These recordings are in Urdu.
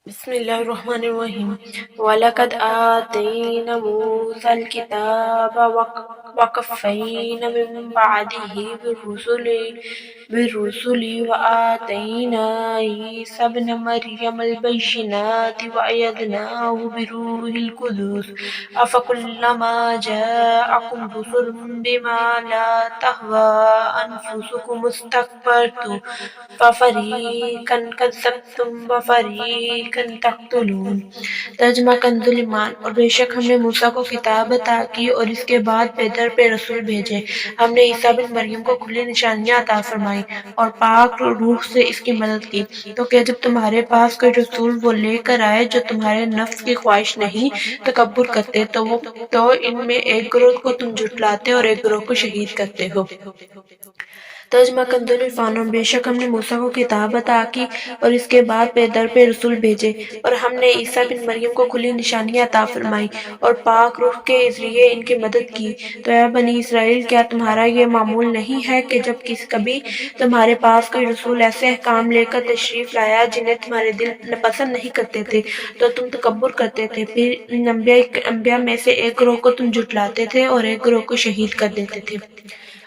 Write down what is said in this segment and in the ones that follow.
بسم الله الرحمن الرحيم ولقد آتينا موسى الكتاب وكفينا من بعده بالرسل وآتينا عيسى ابن مريم البينات وأيدناه بروح القدس أفكلما جاءكم رسل بما لا تهوى أنفسكم استكبرتم ففريقا كذبتم وفريقا تقتلون۔ ترجمہ کنز ایمان۔ اور بے شک ہم نے موسیٰ کو کتاب عطا کی اور اس کے بعد پیدر پہ رسول بھیجے۔ ہم نے عیسیٰ بن مریم کو کھلی نشانیاں عطا فرمائیں اور پاک روح سے اس کی مدد کی۔ تو کہ جب تمہارے پاس کوئی رسول وہ لے کر آئے جو تمہارے نفس کی خواہش نہیں تکبر کرتے تو ان میں ایک گروہ کو تم جھٹلاتے اور ایک گروہ کو شہید کرتے ہو۔ ترجمہ کنز العرفان۔ اور بے شک ہم نے موسیٰ کو کتاب عطا کی اور اس کے بعد پیدر پہ رسول بھیجے اور ہم نے عیسیٰ بن مریم کو کھلی نشانیاں عطا فرمائیں اور پاک روح کے ذریعے ان کی مدد کی۔ تو اے بنی اسرائیل، کیا تمہارا یہ معمول نہیں ہے کہ جب کبھی تمہارے پاس کوئی رسول ایسے احکام لے کر تشریف لایا جنہیں تمہارے دل پسند نہیں کرتے تھے تو تم تکبر کرتے تھے، پھر ان انبیاء میں سے ایک گروہ کو تم جھٹلاتے تھے اور ایک گروہ کو شہید کر دیتے تھے۔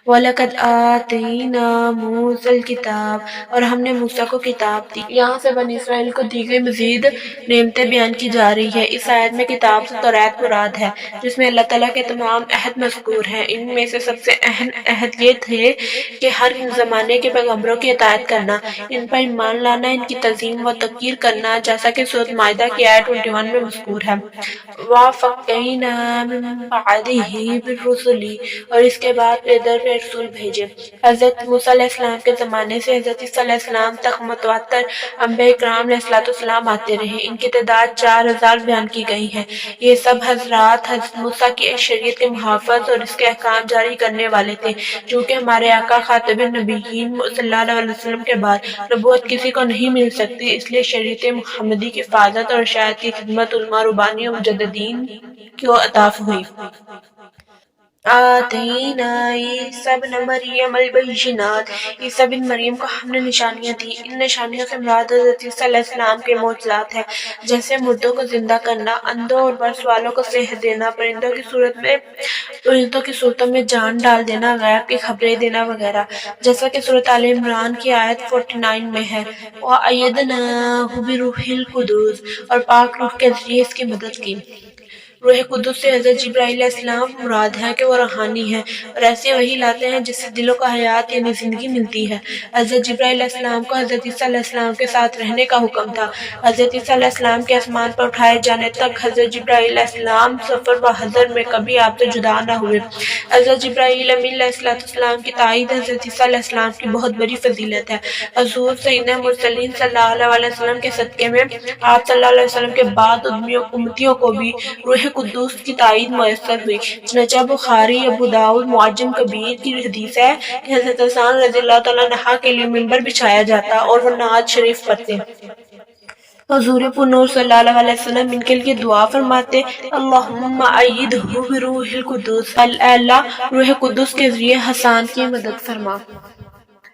وَلَقَدْ آتَيْنَا مُوسَى الْكِتَابَ اور ہم نے موسیٰ کو کتاب دی۔ یہاں سے بنی اسرائیل کو دی گئی مزید نعمتیں بیان کی جا رہی ہے۔ اس آیت میں کتاب سے توریت مراد ہے، جس میں اللہ تعالیٰ کے تمام عہد مذکور ہیں۔ ان میں سے سب سے اہم عہد یہ تھے کہ ہر زمانے کے پیغمبروں کی اطاعت کرنا، ان پر ایمان لانا، ان کی تعظیم و توقیر کرنا، جیسا کہ سورۃ مائدہ کی آیت 21 میں مذکور ہے۔ وَقَفَّيْنَا مِن بَعْدِهِ بِالرُّسُلِ اور اس کے بعد پیدر پہ رسول بھیجے۔ حضرت موسیٰ علیہ السلام کے زمانے سے حضرت عیسیٰ علیہ السلام تک متواتر انبیاء کرام علیہ السلام آتے رہے۔ ان کی تعداد 4000 بیان کی گئی ہے۔ یہ سب حضرات حضرت موسیٰ کی شریعت کے محافظ اور اس کے احکام جاری کرنے والے تھے۔ چونکہ ہمارے آقا خاتم النبیین صلی اللہ علیہ وسلم کے بعد نبوت کسی کو نہیں مل سکتی، اس لیے شریعت محمدی کی حفاظت اور اشاعت کی خدمت علماء ربانی و مجددین کو عطا ہوئی۔ آتینا عیسیٰ ابن مریم البینات عیسیٰ بن مریم کو ہم نے نشانیاں دی۔ ان نشانیوں سے مراد حضرت عیسیٰ علیہ السلام کے معجزات ہیں، جیسے مردوں کو زندہ کرنا، اندھوں اور برس والوں کو صحت دینا، پرندوں کی صورتوں میں جان ڈال دینا، غیب کی خبریں دینا وغیرہ، جیسا کہ سورۃ آل عمران کی آیت 49 میں ہے۔ وَأَيَّدْنَاهُ بِرُوحِ الْقُدُسِ اور پاک روح کے ذریعے اس کی مدد کی۔ روح قدس سے حضرت جبرائیل علیہ السلام مراد ہے کہ وہ روحانی ہے اور ایسی وحی لاتے ہیں جس سے دلوں کو حیات یعنی زندگی ملتی ہے۔ حضرت جبرائیل علیہ السلام کو حضرت عیسیٰ علیہ السلام کے ساتھ رہنے کا حکم تھا۔ حضرت عیسیٰ علیہ السلام کے آسمان پر اٹھائے جانے تک حضرت جبرائیل علیہ السلام سفر و حضر میں کبھی آپ سے جدا نہ ہوئے۔ حضرت جبرائیل امین علیہ السلام کی تائید حضرت عیسیٰ علیہ السلام کی بہت بڑی فضیلت ہے۔ حضور سیدنا مرسلین صلی اللہ علیہ وسلم کے صدقے میں آپ صلی اللہ علیہ وسلم کے بعد امتیوں کو بھی روح قدوس کی تائید میسر ہوئی۔ چنانچہ بخاری، ابو داؤد معجم کبیر کی حدیث ہے کہ حضرت حسن رضی اللہ تعالیٰ عنہ کے لیے منبر بچھایا جاتا اور وہ نعت شریف پڑھتے۔ حضور پر نور صلی اللہ علیہ وسلم ان کے لیے دعا فرماتے، اللہم ایدہ بروح القدس، اے اللہ روح قدس کے ذریعے حسان کی مدد فرما۔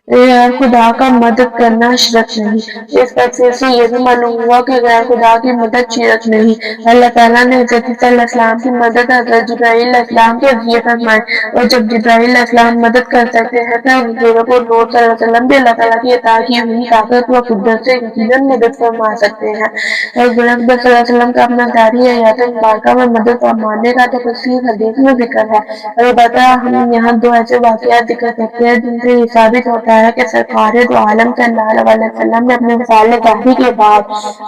غیر خدا کا مدد کرنا شرک نہیں۔ اس تفسیر سے یہ بھی معلوم ہوا کہ غیر خدا کی مدد شرک نہیں۔ اللہ تعالیٰ نے حضرت عیسیٰ علیہ السلام کی مدد حضرت جبرائیل علیہ السلام کے ذریعے فرمائی، اور جب جبرائیل علیہ السلام مدد کر سکتے ہیں تو حضور پر نور صلی اللہ علیہ وسلم بھی اللہ تعالیٰ کی عطا کی ہوئی طاقت و قدرت سے یقیناً مدد فرما سکتے ہیں۔ حضور اکبر صلی اللہ علیہ وسلم کا اپنا ظاہری حیات مبارکہ میں مدد فرمانے کا تفصیل حدیث میں ذکر ہے۔ البتہ ہم یہاں دو ایسے واقعات ذکر کرتے ہیں جن سے یہ ثابت ہوتا ہے کہ سرکار دو عالم صلی اللہ علیہ وسلم نے اپنے وصال ظاہری کے بعد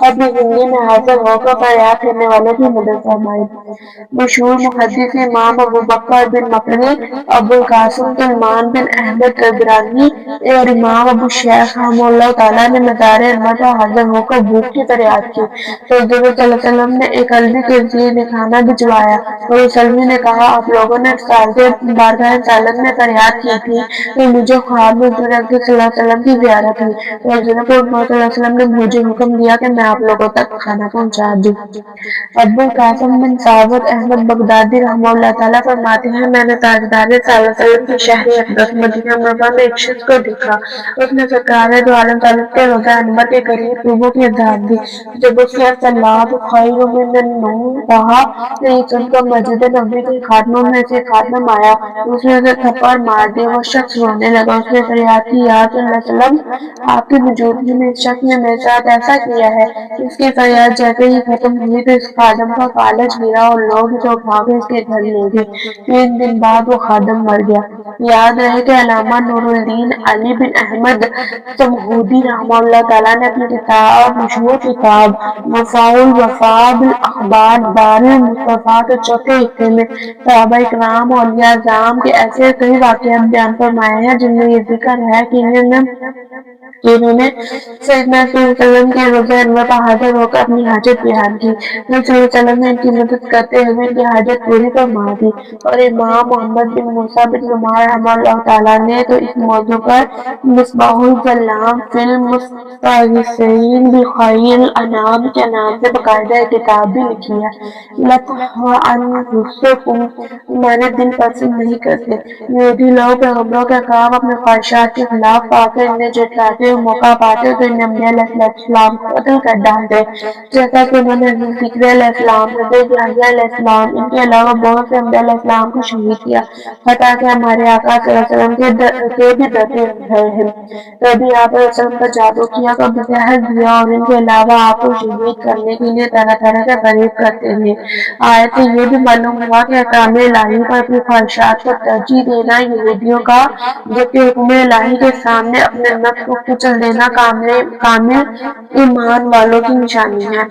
اپنی زندگی میں حاضر ہو کر فریاد کرنے والوں کی مدد فرمائی۔ مشہور محدث امام ابو بکر بن مقری، ابو القاسم سلمان بن احمد طبرانی اور امام ابو شیخ رحمہ اللہ تعالیٰ نے مزار انور پر حاضر ہو کر بھوک کی فریاد کی تو حضور صلی اللہ علیہ وسلم نے ایک علوی کے ذریعے کھانا بھجوایا، اور اس علوی نے کہا، آپ لوگوں نے بارگاہ رسالت میں فریاد کی تھی تو مجھے خواب میں حضور حضرت صلی اللہ علیہ وسلم کی زیارت ہوئی تو حضرت محمد صلی اللہ علیہ وسلم نے مجھے حکم دیا کہ میں آپ لوگوں تک کھانا پہنچا دوں۔ ابو القاسم بن ثابت احمد بغدادی رحمہ اللہ تعالیٰ فرماتے ہیں میں نے تاجدار صلی اللہ علیہ وسلم کے شہر اقدس مدینہ منورہ میں ایک شخص کو دیکھا۔ اس نے سرکار دو عالم صلی اللہ علیہ وسلم کے روضہ انور کے قریب روبوں کی اذان دی۔ جب اس نے الصلاۃ خیر من النوم کہا تو یہ سن کر مسجد نبوی کے خادموں میں سے خادم آیا، اس نے اسے تھپڑ مار دیا، وہ شخص رونے لگا۔ اس نے فریاد کی یا رسول اللہ صلی اللہ علیہ وسلم آپ کی موجودگی میں اس شخص نے میرے ساتھ ایسا کیا ہے۔ اس کی فریاد جیسے ہی ختم ہوئی تو اس خادم کا فالج گرا اور لوگ اسے اٹھا کے اس کے گھر لے گئے۔ 3 دن بعد وہ خادم مر گیا۔ یاد رہے کہ علامہ نور الدین علی بن احمد سمہودی رحمہ اللہ تعالیٰ نے اپنی مشہور کتاب وفاء الوفاء بالاخبار دار المصطفیٰ کے چوتھے حصے میں صحابہ اکرام اور اولیاء اعظام کے ایسے کئی واقعات بیان فرمائے ہیں جن میں یہ ذکر ہے کہ انہوں نے سیدنا صلی اللہ علیہ وسلم کے روضہ انور پر حاضر ہو کر اپنی حاجت بیان کی۔ نبی صلی اللہ علیہ وسلم نے ان کی مدد کرتے ہوئے ان کی حاجت پوری فرما دی، اور امام محمد بن موسیٰ بن نمار رحمہ اللہ تعالیٰ نے تو اس موضوع پر مصباح الظلام فی المستغیثین بخیر الانام کے نام سے باقاعدہ ایک کتاب بھی لکھی ہے۔ لطف انفسکم ہمارے دل پسند نہیں کرتے۔ یہودی لوگ پیغمبروں کے کام اپنے خواہشات کے خلاف پا کر انہیں جھٹلاتے ہوئے موقع پاتے تو انہیں انبیاء علیہ السلام کو قتل کر ڈالتے، جیسا کہ انہوں نے حضرت ذکر علیہ السلام، حضرت یحییٰ علیہ السلام، ان کے علاوہ بہت سے انبیاء علیہ السلام کو شہید کیا، حتیٰ کہ ہمارے آقا صلی اللہ علیہ وسلم کے بھی ڈرتے رہے ہیں۔ کبھی آپ علیہ السلام پر جادو کیا، کبھی زہر دیا، اور ان کے علاوہ آپ کو شہید کرنے کے لیے طرح طرح کے فریب کرتے ہیں۔ آیت سے یہ بھی معلوم ہوا کہ احکام الہی پر اپنی خواہشات کو ترجیح دینا یہودیوں کا، جبکہ حکم الہی کے سامنے اپنے نفس کو کچل دینا کامل ایمان والوں کی نشانی ہے۔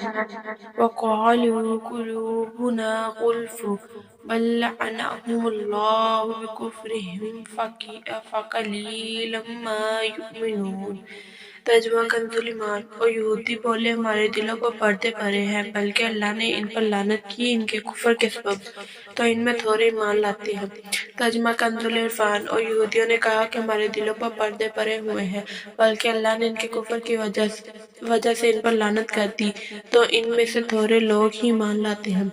وَقَالُوا قُلُوبُنَا غُلْفٌ بَل لَّعَنَهُمُ اللَّهُ بِكُفْرِهِمْ فَقَلِيلًا مَّا يُؤْمِنُونَ۔ ترجمہ کنز ایمان۔ اور یہودی بولے ہمارے دلوں پر پردے پڑے ہیں، بلکہ اللہ نے ان پر لعنت کی ان کے کفر کے سبب، تو ان میں تھوڑے ایمان لاتے ہیں۔ ترجمہ کنز عرفان۔ اور یہودیوں نے کہا کہ ہمارے دلوں پر پردے پڑے ہوئے ہیں، بلکہ اللہ نے ان کے کفر کی وجہ سے ان پر لعنت کر دی، تو ان میں سے تھوڑے لوگ ہی ایمان لاتے ہیں۔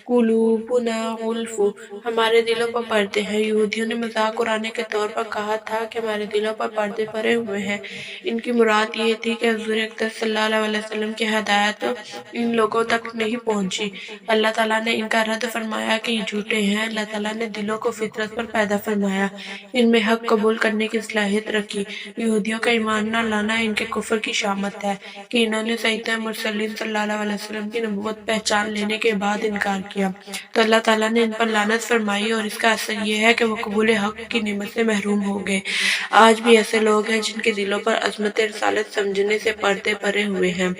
قلوبنا غلف، ہمارے دلوں پر پردے ہیں۔ یہودیوں نے مذاق اڑانے کے طور پر کہا تھا کہ ہمارے دلوں پر پردے پڑے ہوئے ہیں۔ ان کی مراد یہ تھی کہ حضور اقدس صلی اللہ علیہ وسلم کی ہدایت ان لوگوں تک نہیں پہنچی۔ اللہ تعالیٰ نے ان کا رد فرمایا کہ یہ جھوٹے ہیں۔ اللہ تعالیٰ نے دلوں کو فطرت پر پیدا فرمایا، ان میں حق قبول کرنے کی صلاحیت رکھی۔ یہودیوں کا ایمان نہ لانا ان کے کفر کی شامت ہے کہ انہوں نے سیدنا مرسلین صلی اللہ علیہ وسلم کی نبوت پہچان لینے کے بعد انکار کیا، تو اللہ تعالیٰ نے ان پر لعنت فرمائی، اور اس کا اثر یہ ہے کہ وہ قبول حق کی نعمت سے محروم ہو گئے۔ آج بھی ایسے لوگ ہیں جن کے دلوں پر عظمت رسالت سمجھنے سے پردے پڑے ہوئے ہیں۔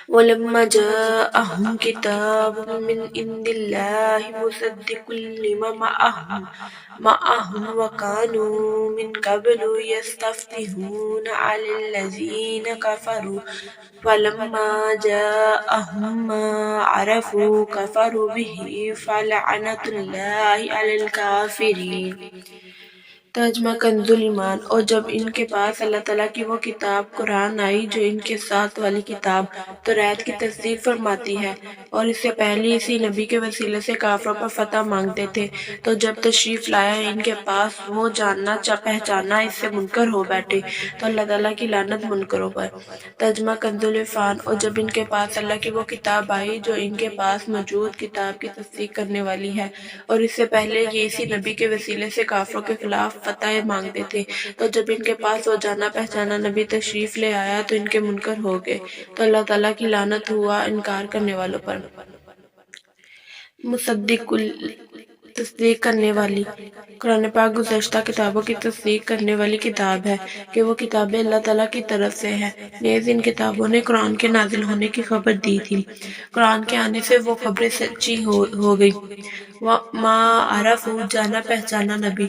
وَلَمَّا جَاءَهُمْ كِتَابٌ مِّنْ عِندِ اللَّهِ مُصَدِّقٌ لِّمَا مَعَهُمْ وَكَانُوا مِن قَبْلُ يَسْتَفْتِحُونَ عَلَى الَّذِينَ كَفَرُوا فَلَمَّا جَاءَهُم مَّا عَرَفُوا كَفَرُوا بِهِ فَلَعْنَةُ اللَّهِ عَلَى الْكَافِرِينَ۔ ترجمہ کنز ایمان۔ اور جب ان کے پاس اللہ تعالیٰ کی وہ کتاب قرآن آئی جو ان کے ساتھ والی کتاب توریت کی تصدیق فرماتی ہے، اور اس سے پہلے اسی نبی کے وسیلے سے کافروں پر فتح مانگتے تھے، تو جب تشریف لایا ان کے پاس وہ جاننا پہچانا اس سے منکر ہو بیٹھے، تو اللہ تعالیٰ کی لعنت منکروں پر۔ ترجمہ کنز العرفان۔ اور جب ان کے پاس اللہ کی وہ کتاب آئی جو ان کے پاس موجود کتاب کی تصدیق کرنے والی ہے، اور اس سے پہلے یہ اسی نبی کے وسیلے سے کافروں کے خلاف فتح مانگتے تھے، تو جب ان کے پاس وہ جانا پہچانا نبی تشریف لے آیا تو ان کے منکر ہو گئے، تو اللہ تعالیٰ کی لعنت ہوا انکار کرنے والوں پر۔ مصدق، تصدیق کرنے والی۔ قرآن پاک گزشتہ کتابوں کی تصدیق کرنے والی کتاب ہے کہ وہ کتابیں اللہ تعالیٰ کی طرف سے ہیں۔ نیز ان کتابوں نے قرآن کے نازل ہونے کی خبر دی تھی، قرآن کے آنے سے وہ خبریں سچی ہو گئی۔ ما عرفوا، جانا پہچانا نبی۔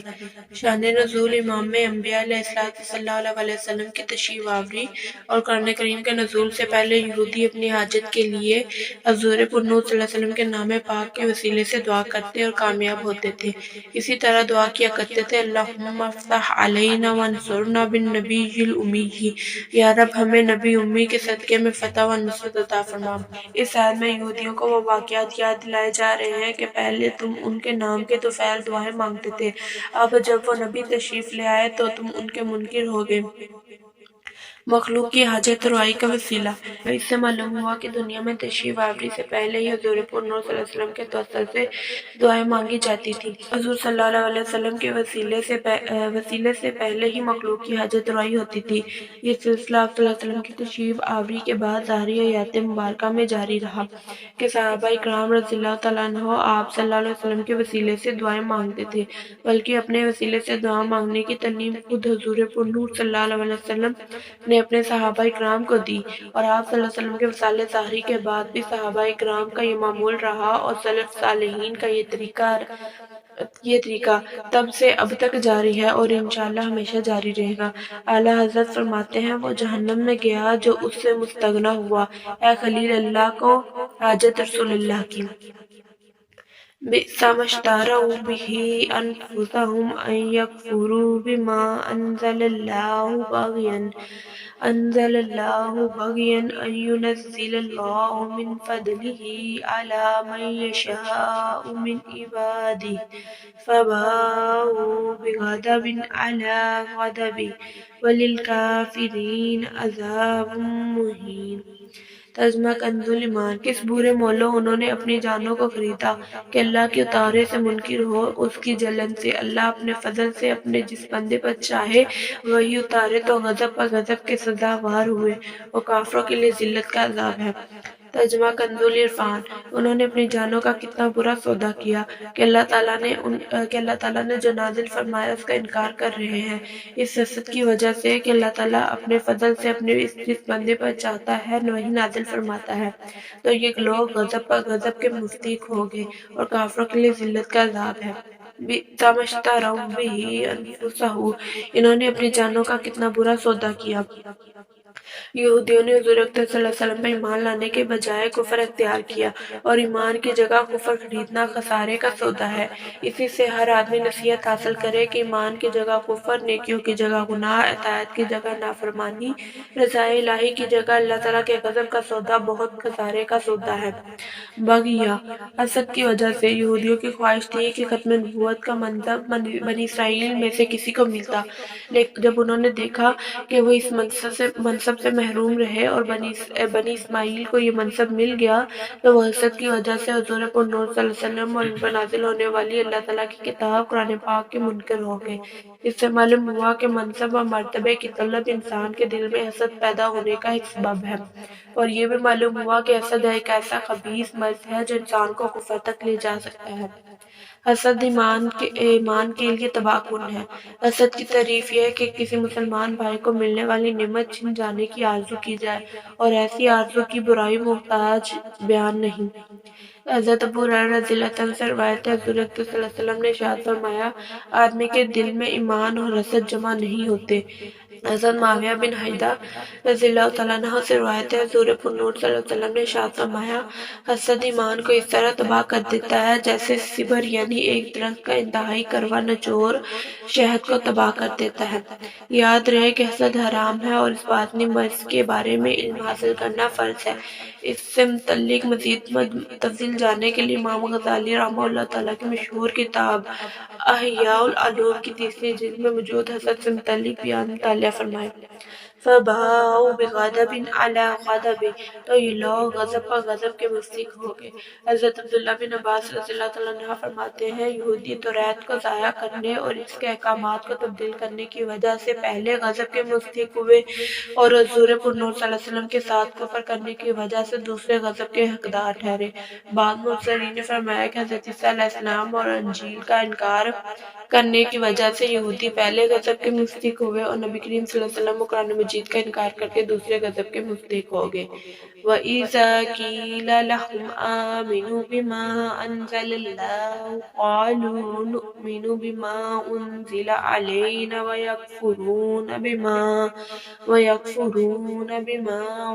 شان نزول امام انبیاء علیہ الصلوۃ صلی اللہ علیہ وسلم کی تشریف آوری اور قرآن کریم کے نزول سے پہلے یہودی اپنی حاجت کے لیے حضور پر نور صلی اللہ علیہ وسلم کے نام پاک کے وسیلے سے دعا کرتے اور کامیاب کامیاب ہوتے تھے۔ اسی طرح دعا کیا کرتے تھے اللہم افتح علینا وانصرنا بالنبی الامی، یا رب ہمیں نبی امی کے صدقے میں فتح و نصرت عطا فرما۔ اس آیت میں یہودیوں کو وہ واقعات یاد دلائے جا رہے ہیں کہ پہلے تم ان کے نام کے طفیل دعائیں مانگتے تھے، اب جب وہ نبی تشریف لے آئے تو تم ان کے منکر ہو گئے۔ مخلوق کی حاجت روائی کا وسیلہ۔ اس سے معلوم ہوا کہ دنیا میں تشریف آوری سے پہلے ہی حضور پر نور صلی اللہ علیہ وسلم کے توسل سے دعائیں مانگی جاتی تھی۔ حضور صلی اللہ علیہ وسلم کے وسیلے سے پہلے ہی مخلوق کی حاجت روائی ہوتی تھی۔ یہ سلسلہ آپ صلی اللہ علیہ وسلم کی تشریف آوری کے بعد ظاہری حیات مبارکہ میں جاری رہا کہ صحابہ اکرام رضی اللہ تعالیٰ عنہ آپ صلی اللہ علیہ وسلم کے وسیلے سے دعائیں مانگتے تھے، بلکہ اپنے وسیلے سے دعا مانگنے کی تعلیم خود حضور پر نور صلی اللہ علیہ وسلم نے اپنے صحابہ اکرام کو دی، اور آپ صلی اللہ علیہ وسلم کے وصال ظاہری کے بعد بھی صحابہ اکرام کا یہ معمول رہا اور سلف صالحین کا یہ طریقہ تب سے اب تک جاری ہے اور انشاءاللہ ہمیشہ جاری رہے گا۔ اعلیٰ حضرت فرماتے ہیں وہ جہنم میں گیا جو اس سے مستغنی ہوا، اے خلیل اللہ کو حاجت رسول اللہ کی۔ بئس ما اشتروا به أنفسهم أن يكفروا بما أنزل الله بغيا أن ينزل الله من فضله على من يشاء من عباده فباءوا بغضب على غضب وللكافرين عذاب مهين۔ ترجمہ کنز ایمان۔ کس برے مولوں انہوں نے اپنی جانوں کو خریدا کہ اللہ کے اتارے سے منکر ہو اس کی جلن سے۔ اللہ اپنے فضل سے اپنے جس بندے پر چاہے وہی اتارے تو غضب پر غضب کے سزاوار ہوئے، اور کافروں کے لیے ذلت کا عذاب ہے۔ ترجمہ کنز العرفان۔ انہوں نے اپنی جانوں کا کتنا برا سودا کیا کہ اللہ تعالیٰ نے جو نازل فرمایا اس کا انکار کر رہے ہیں، اس حسد کی وجہ سے کہ اللہ تعالیٰ اپنے فضل سے اپنے جس بندے پر چاہتا ہے وہی نازل فرماتا ہے، تو یہ لوگ غضب پر غضب کے مستحق ہو گئے، اور کافروں کے لیے ذلت کا عذاب ہے۔ بئس ما اشتروا به انفسهم۔ انہوں نے اپنی جانوں کا کتنا برا سودا کیا۔ یہودیوں نے حضور اکرم صلی اللہ علیہ وسلم پر ایمان لانے کے بجائے کفر اختیار کیا، اور ایمان کی جگہ کفر خریدنا خسارے کا سودا ہے۔ اسی سے ہر آدمی نصیحت حاصل کرے کہ ایمان کی جگہ کفر، نیکیوں کی جگہ گناہ، اطاعت کی جگہ نافرمانی، رضا الہی کی جگہ اللہ تعالیٰ کے غضب کا سودا بہت خسارے کا سودا ہے۔ بغیہ، حسد کی وجہ سے یہودیوں کی خواہش تھی کہ ختم نبوت کا منصب بنی اسرائیل میں سے کسی کو ملتا، لیکن جب انہوں نے دیکھا کہ وہ اس منصب سے محروم رہے اور بنی اسماعیل کو یہ منصب مل گیا، تو وہ حسد کی وجہ سے حضور پر نور صلی اللہ علیہ وسلم اور ان پر نازل ہونے والی اللہ تعالیٰ کی کتاب قرآن پاک کے منکر ہو گئے۔ اس سے معلوم ہوا کہ منصب و مرتبے کی طلب انسان کے دل میں حسد پیدا ہونے کا ایک سبب ہے، اور یہ بھی معلوم ہوا کہ حسد ایک ایسا خبیث مرض ہے جو انسان کو کفر تک لے جا سکتا ہے۔ حسد ایمان کے لیے تباہ کن ہے۔ حسد کی تعریف یہ ہے کہ کسی مسلمان بھائی کو ملنے والی نعمت چھن جانے کی آرزو کی جائے، اور ایسی آرزو کی برائی محتاج بیان نہیں۔ حضرت ابو ہریرہ رضی اللہ عنہ سے روایت ہے حضور اکرم صلی اللہ علیہ وسلم نے ارشاد فرمایا آدمی کے دل میں ایمان اور حسد جمع نہیں ہوتے۔ حضرت معاویہ بن حیدہ رضی اللہ تعالیٰ عنہ سے روایت ہے حضور پر نور صلی اللہ علیہ وسلم نے ارشاد فرمایا حسد ایمان کو اس طرح تباہ کر دیتا ہے جیسے سبر یعنی ایک درخت کا انتہائی کڑوا نچوڑ شہد کو تباہ کر دیتا ہے۔ یاد رہے کہ حسد حرام ہے اور اس باطنی مرض کے بارے میں علم حاصل کرنا فرض ہے۔ اس سے متعلق مزید تفصیل جاننے کے لیے امام غزالی رحمہ اللہ تعالیٰ کی مشہور کتاب احیاء العلوم کی 3 جلد میں موجود حسد سے متعلق بیان مطالعہ فرمائے۔ فَبَاءُوا بِغَضَبٍ عَلَىٰ غَضَبٍ۔ تو یہ لوگ غضب پر غضب کے مستحق ہو گئے۔ حضرت عبداللہ بن عباس رضی اللہ تعالیٰ عنہ فرماتے ہیں یہودی توریت کو ضائع کرنے اور اس کے احکامات کو تبدیل کرنے کی وجہ سے پہلے غضب کے مستحق ہوئے، اور حضور پر نور صلی اللہ علیہ وسلم کے ساتھ کفر کرنے کی وجہ سے دوسرے غضب کے حقدار ٹھہرے۔ بعض مفسرین نے فرمایا کہ حضرت عیسیٰ علیہ السلام اور انجیل کا انکار کرنے کی وجہ سے یہودی پہلے غضب کے مستحق ہوئے، اور نبی کریم صلی اللہ علیہ وسلم و قرآن مجید مجید کا انکار کر کے دوسرے غضب کے مستحق ہو گئے۔ وَإِذَا قِيلَ لَهُمْ آمِنُوا بِمَا أَنزَلَ اللَّهُ قَالُوا نُؤْمِنُ بِمَا أُنزِلَ عَلَيْنَا وَيَكْفُرُونَ بِمَا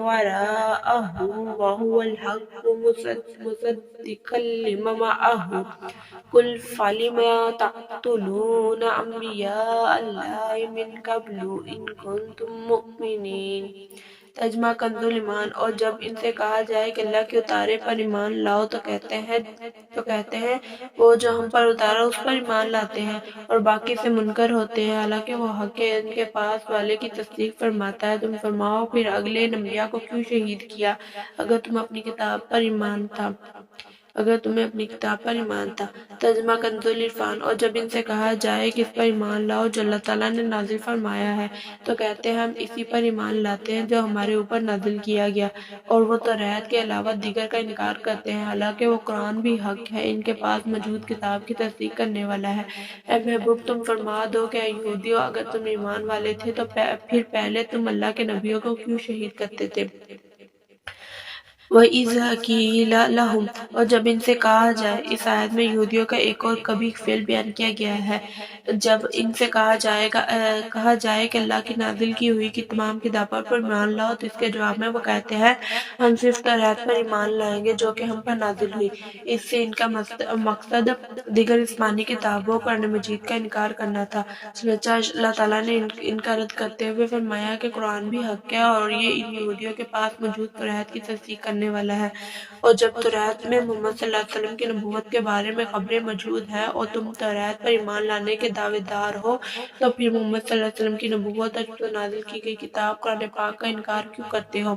وَرَاءَهُ وَهُوَ الْحَقُّ مُصَدِّقًا لِمَا مَعَهُ قُلْ فَلِمَ تَقْتُلُونَ أَنْبِيَاءَ اللَّهِ مِنْ قَبْلُ إِنْ كُنْتُمْ مُؤْمِنِينَ۔ ترجمہ کنز ایمان۔ اور جب ان سے کہا جائے کہ اللہ کے اتارے پر ایمان لاؤ تو کہتے ہیں وہ جو ہم پر اتارا اس پر ایمان لاتے ہیں اور باقی سے منکر ہوتے ہیں، حالانکہ وہ حق ہے ان کے پاس والے کی تصدیق فرماتا ہے۔ تم فرماؤ پھر اگلے انبیاء کو کیوں شہید کیا اگر تمہیں اپنی کتاب پر ایمان تھا۔ ترجمہ کنز العرفان۔ اور جب ان سے کہا جائے کہ اس پر ایمان لاؤ جو اللہ تعالیٰ نے نازل فرمایا ہے تو کہتے ہیں ہم اسی پر ایمان لاتے ہیں جو ہمارے اوپر نازل کیا گیا، اور وہ توریت کے علاوہ دیگر کا انکار کرتے ہیں، حالانکہ وہ قرآن بھی حق ہے، ان کے پاس موجود کتاب کی تصدیق کرنے والا ہے۔ اے محبوب تم فرما دو کہ اے یہودیو، اگر تم ایمان والے تھے تو پھر پہلے تم اللہ کے نبیوں کو کیوں شہید کرتے تھے؟ وَإِذَا قِيلَ لَهُمْ۔ اور جب ان سے کہا جائے۔ اس آیت میں یہودیوں کا ایک اور قبیح فعل بیان کیا گیا ہے۔ جب ان سے کہا جائے کہ اللہ کی نازل کی ہوئی کی تمام کتابوں پر ایمان لاؤ تو اس کے جواب میں وہ کہتے ہیں ہم صرف توریت پر ایمان لائیں گے جو کہ ہم پر نازل ہوئی۔ اس سے ان کا مقصد دیگر آسمانی کتابوں قرآن مجید کا انکار کرنا تھا۔ چنانچہ اللہ تعالیٰ نے ان کا رد کرتے ہوئے فرمایا کہ قرآن بھی حق ہے اور یہ ان یہودیوں کے پاس موجود توریت کی تصدیق کرنے والا ہے، اور جب توریت میں محمد صلی اللہ علیہ وسلم کی نبوت کے بارے میں خبریں موجود ہیں اور تم توریت پر ایمان لانے کے دعوے دار ہو تو پھر محمد صلی اللہ علیہ وسلم کی نبوت اور جو نازل کی گئی کتاب قرآن پاک کا انکار کیوں کرتے ہو؟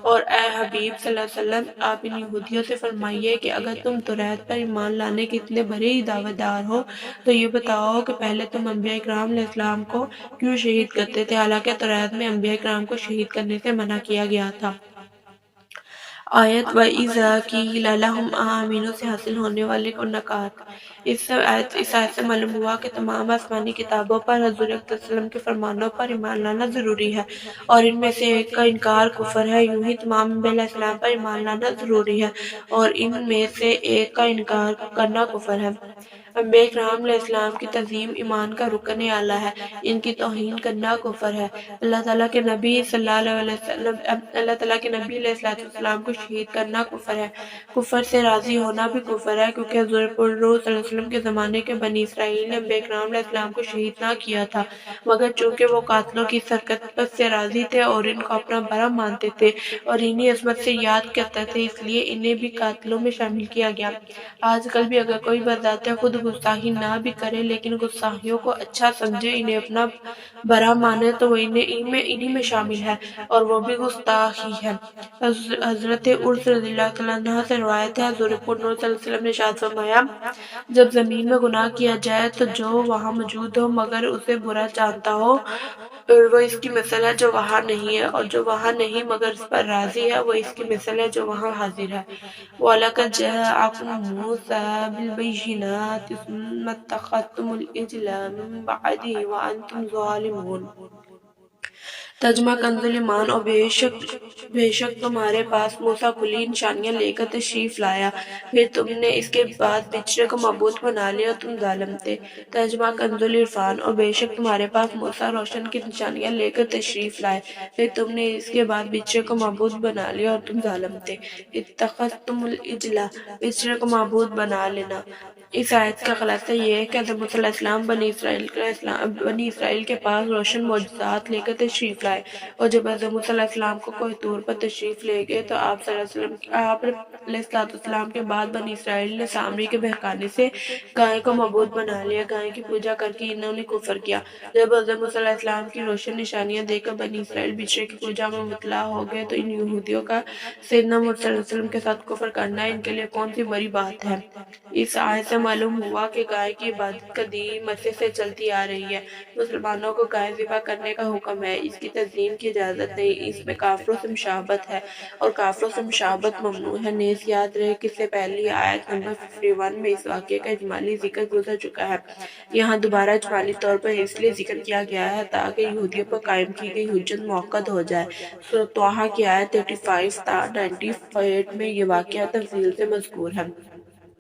اور اے حبیب صلی اللہ علیہ وسلم، آپ ان یہودیوں سے فرمائیے کہ اگر تم توریت پر ایمان لانے کے اتنے بڑے ہی دعوے دار ہو تو یہ بتاؤ کہ پہلے تم انبیاء کرام علیہ السلام کو کیوں شہید کرتے تھے، حالانکہ توریت میں انبیاء کرام کو شہید کرنے سے منع کیا گیا تھا۔ آیت وَإِذَا قِيلَ لَهُمْ آمِنُوا سے حاصل ہونے والے نکات۔ اس آیت سے معلوم ہوا کہ تمام آسمانی کتابوں پر حضور اقدس صلی اللہ علیہ وسلم کے فرمانوں پر ایمان لانا ضروری ہے، اور ان میں سے ایک کا انکار کفر ہے۔ یوں ہی تمام انبیاء علیہ السلام پر ایمان لانا ضروری ہے، اور ان میں سے ایک کا انکار کرنا کفر ہے۔ انبیاء کرام علیہ السلام کی تعظیم ایمان کا رکن اعلیٰ ہے، ان کی توہین کرنا کفر ہے۔ اللہ تعالیٰ کے نبی علیہ السلام کو شہید کرنا کفر ہے۔ کفر سے راضی ہونا بھی کفر ہے، کیونکہ حضور پر روح صلی اللہ علیہ وسلم کے زمانے کے بنی اسرائیل نے انبیاء کرام علیہ السلام کو شہید نہ کیا تھا، مگر چونکہ وہ قاتلوں کی سرکت سے راضی تھے اور ان کو اپنا بڑا مانتے تھے اور انہی عظمت سے یاد کرتے تھے، اس لیے انہیں بھی قاتلوں میں شامل کیا گیا۔ آج کل بھی اگر کوئی بذات خود گستاخی نہ بھی کرے لیکن گستاخیوں کو اچھا سمجھے، انہیں اپنا برا مانے تو وہ انہی میں شامل ہے، اور وہ بھی گستاخ ہی ہے۔ حضرت عرس رضی اللہ تعالیٰ عنہ سے روایت ہے، حضور پر نور صلی اللہ علیہ وسلم نے ارشاد فرمایا جب زمین میں گناہ کیا جائے تو جو وہاں موجود ہو مگر اسے برا جانتا ہو وہ اس کی مثل ہے جو وہاں نہیں ہے، اور جو وہاں نہیں مگر اس پر راضی ہے وہ اس کی مثل ہے جو وہاں حاضر ہے۔ وَلَقَدْ جَاءَكُم مُوسَىٰ بِالْبَيِّنَاتِ ثُمَّ اتَّخَذْتُمُ الْعِجْلَ مِن بَعْدِهِ وَأَنْتُمْ ظَالِمُونَ۔ ترجمہ کنز ایمان۔ اور بے شک تمہارے پاس موسیٰ کھلی نشانیاں لے کر تشریف لایا، پھر تم نے اس کے بعد بچڑے کو معبود بنا لیا اور تم ظالم تھے۔ ترجمہ کنز العرفان۔ اور بے شک تمہارے پاس موسیٰ روشن کی نشانیاں لے کر تشریف لائے، پھر تم نے اس کے بعد بچڑے کو معبود بنا لیا اور تم ظالم تھے۔ اتخذتم العجل، بچڑے کو معبود بنا لینا۔ اس آیت کا خلاصہ یہ ہے کہ حضرت موسیٰ علیہ السلام بنی اسرائیل کے پاس روشن معجزات لے کر تشریف لائے، اور جب حضرت موسیٰ علیہ السلام کو کوہ طور پر تشریف لے گئے تو آپ علیہ السلام کے بعد بنی اسرائیل نے سامری کے بہکانے سے گائے کو معبود بنا لیا، گائے کی پوجا کر کے انہوں نے کفر کیا۔ جب حضرت موسیٰ علیہ السلام کی روشن نشانیاں دیکھ کر بنی اسرائیل بچڑے کی پوجا میں مبتلا ہو گئے تو ان یہودیوں کا سیدنا محمد صلی اللہ علیہ وسلم کے ساتھ کفر کرنا ان کے لیے کون سی بڑی بات ہے۔ اس آیت سے سے معلوم ہوا کہ گائے کی عبادت قدیم عرصے سے چلتی آ رہی ہے۔ مسلمانوں کو گائے ذبح کرنے کا حکم ہے، اس کی تزئین کی اجازت نہیں، اس میں کافروں سے مشابہت ہے اور کافروں سے مشابہت ممنوع ہے۔ نیز یاد رہے کہ اس سے پہلی آیت نمبر 51 میں اس واقعے کا اجمالی ذکر گزر چکا ہے۔ یہاں دوبارہ اجمالی طور پر اس لیے ذکر کیا گیا ہے تاکہ یہودیوں پر قائم کی گئی حجت مؤکد ہو جائے۔ سورۃ طٰہٰ کی آیت 35 تا 98 میں یہ واقعہ تفصیل سے مذکور ہے۔